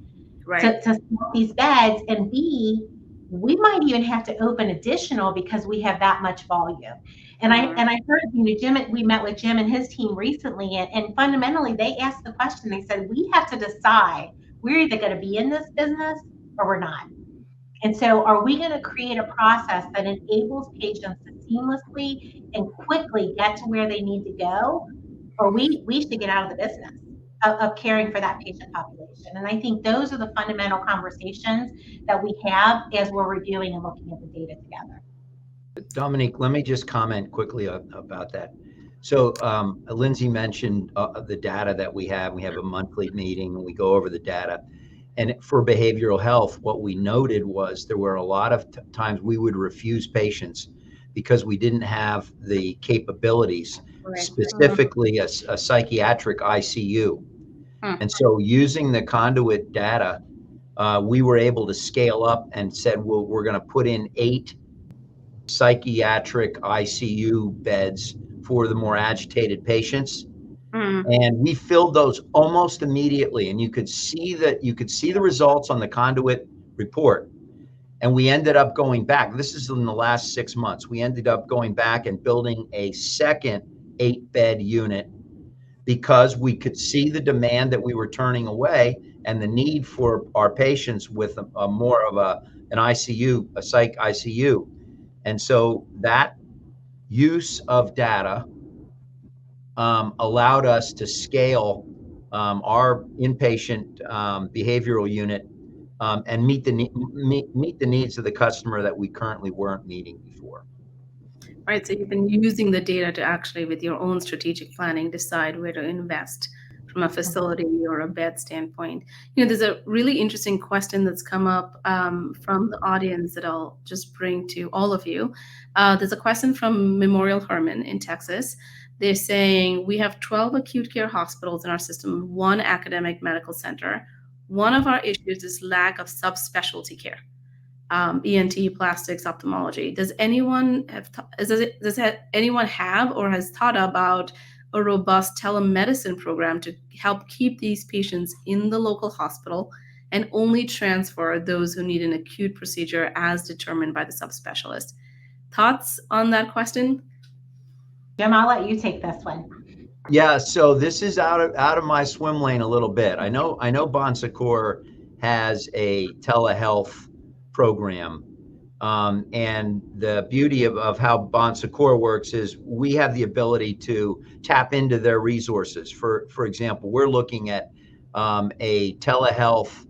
to staff these beds. And B, we might even have to open additional because we have that much volume. And I heard, Jim, we met with Jim and his team recently, and fundamentally they asked the question, they said, we have to decide we're either going to be in this business or we're not. And so are we going to create a process that enables patients to seamlessly and quickly get to where they need to go, or we should get out of the business of caring for that patient population? And I think those are the fundamental conversations that we have as we're reviewing and looking at the data together. Dominique, let me just comment quickly about that. So Lindsay mentioned the data that we have. We have a monthly meeting and we go over the data. And for behavioral health, what we noted was there were a lot of times we would refuse patients because we didn't have the capabilities, specifically a psychiatric ICU. And so using the Conduit data, we were able to scale up and said, well, we're going to put in 8 psychiatric ICU beds for the more agitated patients. And we filled those almost immediately, and you could see the results on the Conduit report. And we ended up going back. This is in the last 6 months. We ended up going back and building a second 8-bed unit because we could see the demand that we were turning away and the need for our patients with a more of an ICU, a psych ICU. And so that use of data allowed us to scale our inpatient behavioral unit and meet the needs of the customer that we currently weren't meeting before. Right, so you've been using the data to actually, with your own strategic planning, decide where to invest from a facility or a bed standpoint. There's a really interesting question that's come up from the audience that I'll just bring to all of you. There's a question from Memorial Hermann in Texas. They're saying, we have 12 acute care hospitals in our system, 1 academic medical center. One of our issues is lack of subspecialty care, ENT, plastics, ophthalmology. Does anyone have or has thought about a robust telemedicine program to help keep these patients in the local hospital and only transfer those who need an acute procedure as determined by the subspecialist? Thoughts on that question? Jim, I'll let you take this one. Yeah, so this is out of my swim lane a little bit. I know Bon Secours has a telehealth program, And the beauty of how Bon Secours works is we have the ability to tap into their resources. For example, we're looking at a telehealth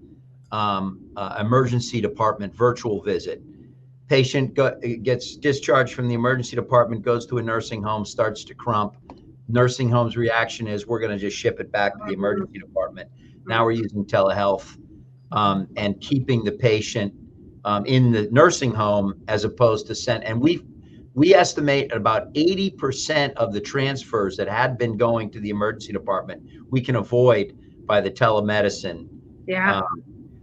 emergency department virtual visit. Patient gets discharged from the emergency department, goes to a nursing home, starts to crump. Nursing home's reaction is, we're going to just ship it back to the emergency department. Now we're using telehealth and keeping the patient in the nursing home as opposed to sent. And we estimate about 80% of the transfers that had been going to the emergency department we can avoid by the telemedicine. Yeah.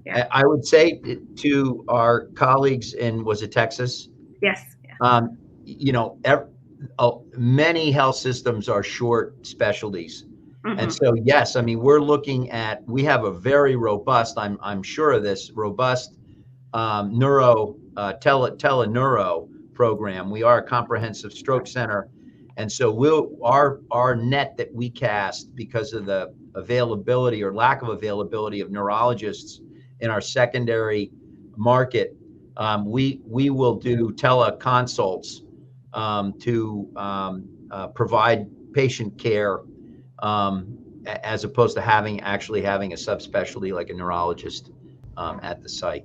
Yeah. I would say to our colleagues in, was it Texas? Yes. Yeah. You know, many health systems are short specialties. And so, yes, I mean, we're looking at, we have a very robust, I'm sure of this, robust teleneuro program. We are a comprehensive stroke center. And so our net that we cast, because of the availability or lack of availability of neurologists in our secondary market, we will do teleconsults to provide patient care as opposed to actually having a subspecialty like a neurologist at the site.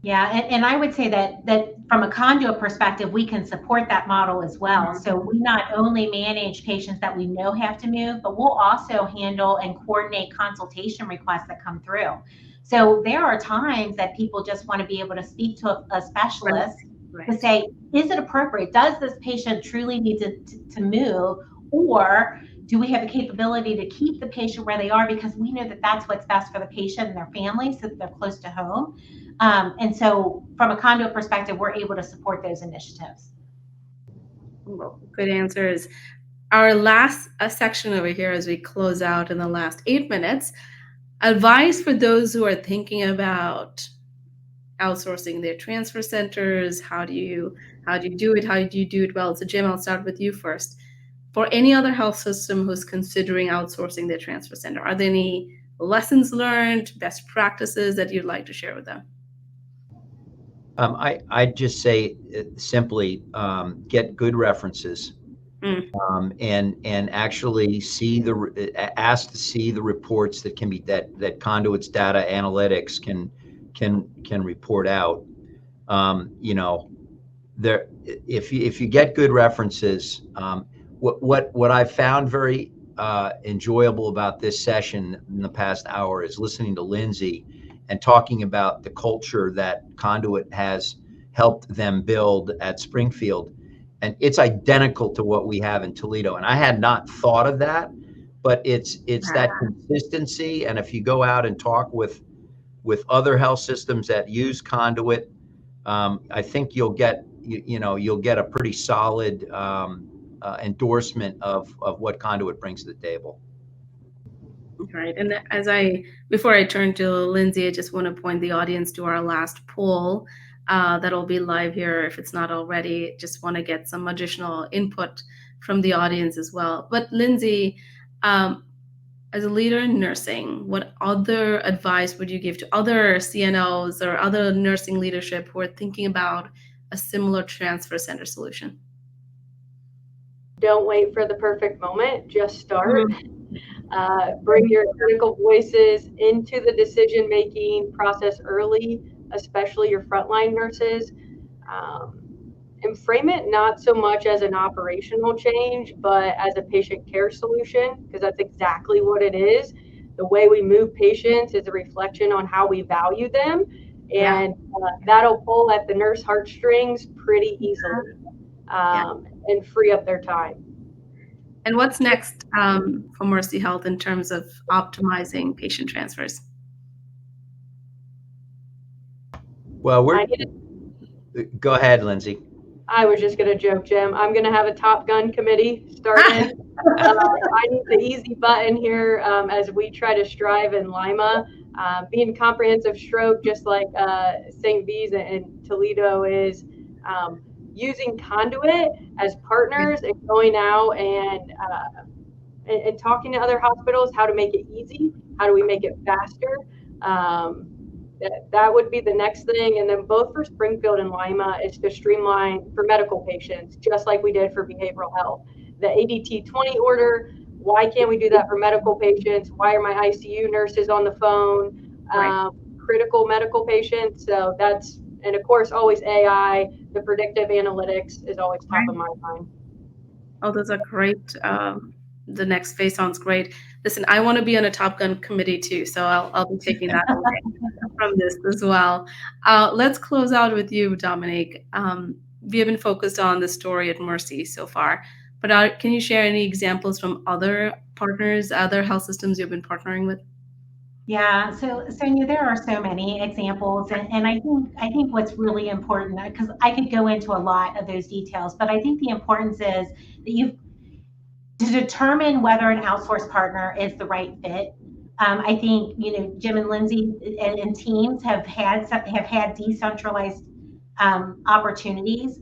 Yeah, and I would say that from a Conduit perspective, we can support that model as well. So we not only manage patients that we know have to move, but we'll also handle and coordinate consultation requests that come through. So there are times that people just want to be able to speak to a specialist to say, is it appropriate? Does this patient truly need to move? Or do we have the capability to keep the patient where they are, because we know that that's what's best for the patient and their family, so that they're close to home. And so from a Conduit perspective, we're able to support those initiatives. Well, good answers. Our last section over here, as we close out in the last 8 minutes, advice for those who are thinking about outsourcing their transfer centers. How do you do it? How do you do it well? So Jim, I'll start with you first. For any other health system who's considering outsourcing their transfer center, are there any lessons learned, best practices that you'd like to share with them? I'd just say simply get good references and actually ask to see the reports that can be that Conduit's data analytics can report out. You know, if you get good references, what I found very enjoyable about this session in the past hour is listening to Lindsay and talking about the culture that Conduit has helped them build at Springfield. And it's identical to what we have in Toledo. And I had not thought of that, but it's that consistency. And if you go out and talk with other health systems that use Conduit, I think you'll get a pretty solid endorsement of what Conduit brings to the table. Right. And before I turn to Lindsay, I just want to point the audience to our last poll that'll be live here if it's not already. Just want to get some additional input from the audience as well. But Lindsay, as a leader in nursing, what other advice would you give to other CNOs or other nursing leadership who are thinking about a similar transfer center solution? Don't wait for the perfect moment, just start. Bring your critical voices into the decision-making process early, especially your frontline nurses, and frame it not so much as an operational change, but as a patient care solution, because that's exactly what it is. The way we move patients is a reflection on how we value them, and that'll pull at the nurse heartstrings pretty easily and free up their time. And what's next for Mercy Health in terms of optimizing patient transfers? Well, go ahead, Lindsay. I was just going to joke, Jim. I'm going to have a Top Gun committee started. I need the easy button here as we try to strive in Lima. Being comprehensive stroke, just like St. V's and Toledo is, using Conduit as partners and going out and talking to other hospitals, how to make it easy, how do we make it faster, That would be the next thing. And then both for Springfield and Lima is to streamline for medical patients, just like we did for behavioral health. The ADT 20 order, why can't we do that for medical patients? Why are my ICU nurses on the phone? Right. Critical medical patients. So that's, and of course, always AI, the predictive analytics is always top of Right. my mind. Oh, those are great. The next phase sounds great. Listen, I want to be on a Top Gun committee too, so I'll be taking that away from this as well. Let's close out with you, Dominique. We have been focused on the story at Mercy so far, but can you share any examples from other partners, other health systems you've been partnering with? Yeah, so Sonia, there are so many examples, and I think what's really important, because I could go into a lot of those details, but I think the importance is that you to determine whether an outsourced partner is the right fit. I think Jim and Lindsay and teams have had decentralized opportunities,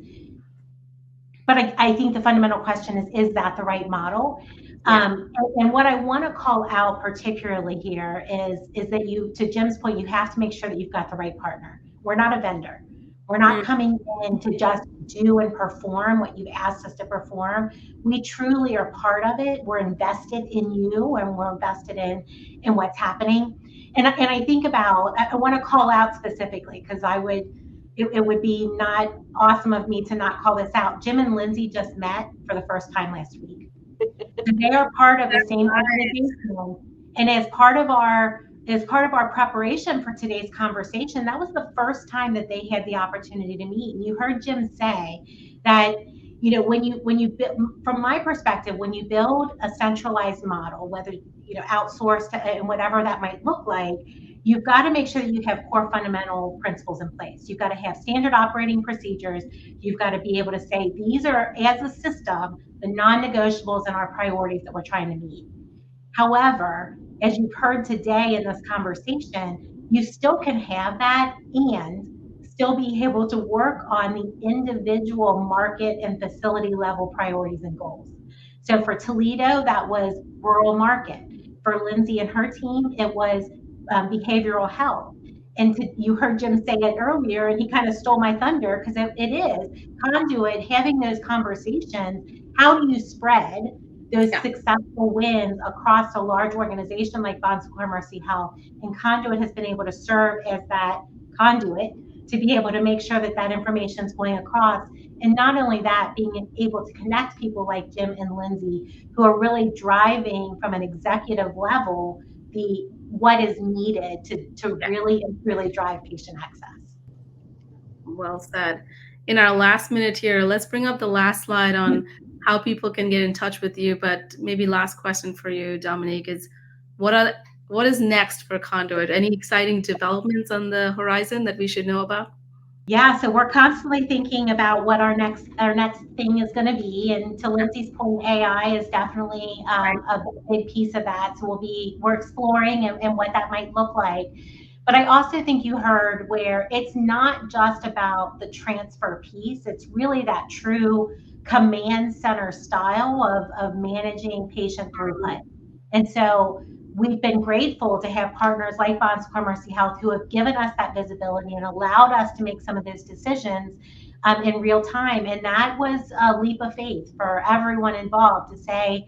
but I think the fundamental question is that the right model? Yeah. And what I want to call out particularly here is that to Jim's point, you have to make sure that you've got the right partner. We're not a vendor. We're not Mm, coming in to just do and perform what you've asked us to perform. We truly are part of it. We're invested in you, and we're invested in what's happening. And I think about, I want to call out specifically, because it would be not awesome of me to not call this out. Jim and Lindsay just met for the first time last week. So they are part of the that's same right. organization. And as part of our preparation for today's conversation, that was the first time that they had the opportunity to meet. And you heard Jim say that, from my perspective, when you build a centralized model, whether outsourced and whatever that might look like, you've got to make sure that you have core fundamental principles in place. You've got to have standard operating procedures. You've got to be able to say, these are, as a system, the non-negotiables and our priorities that we're trying to meet. However, as you've heard today in this conversation, you still can have that and still be able to work on the individual market and facility level priorities and goals. So for Toledo, that was rural market. For Lindsay and her team, it was behavioral health. And you heard Jim say it earlier, and he kind of stole my thunder because it is Conduit having those conversations. How do you spread those Yeah. successful wins across a large organization like Bon Secours Mercy Health? And Conduit has been able to serve as that conduit to be able to make sure that that information is going across. And not only that, being able to connect people like Jim and Lindsay, who are really driving from an executive level what is needed to Yeah. really drive patient access. Well said. In our last minute here, let's bring up the last slide on how people can get in touch with you. But maybe last question for you, Dominique, is what is next for Conduit? Any exciting developments on the horizon that we should know about? Yeah, so we're constantly thinking about what our next thing is going to be, and to Lindsay's point, AI is definitely Right. a big piece of that. So we're exploring and what that might look like. But I also think you heard where it's not just about the transfer piece; it's really that true command center style of managing patient throughput. And so we've been grateful to have partners like Bon Secours Mercy Health who have given us that visibility and allowed us to make some of those decisions in real time. And that was a leap of faith for everyone involved to say,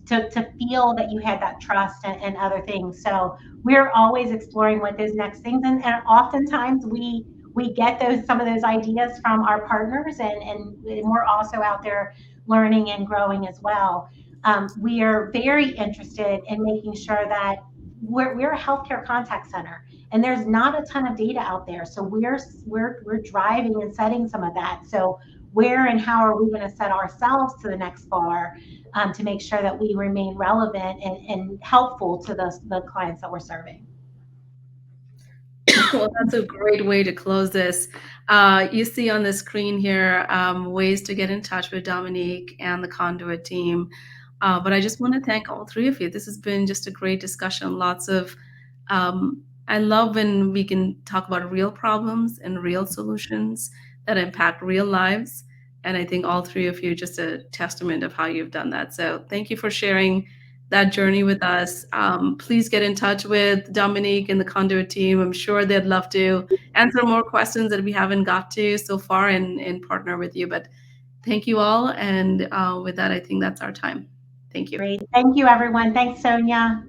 to feel that you had that trust and other things. So we're always exploring what those next things, and oftentimes we get some of those ideas from our partners, and we're also out there learning and growing as well. We are very interested in making sure that we're a healthcare contact center, and there's not a ton of data out there. So we're driving and setting some of that. So where and how are we going to set ourselves to the next bar to make sure that we remain relevant and helpful to the clients that we're serving? Well, that's a great way to close this. You see on the screen here ways to get in touch with Dominique and the Conduit team. But I just want to thank all three of you. This has been just a great discussion. I love when we can talk about real problems and real solutions that impact real lives. And I think all three of you just a testament of how you've done that. So thank you for sharing that journey with us. Please get in touch with Dominique and the Conduit team. I'm sure they'd love to answer more questions that we haven't got to so far and partner with you. But thank you all. And with that, I think that's our time. Thank you. Great. Thank you, everyone. Thanks, Sonia.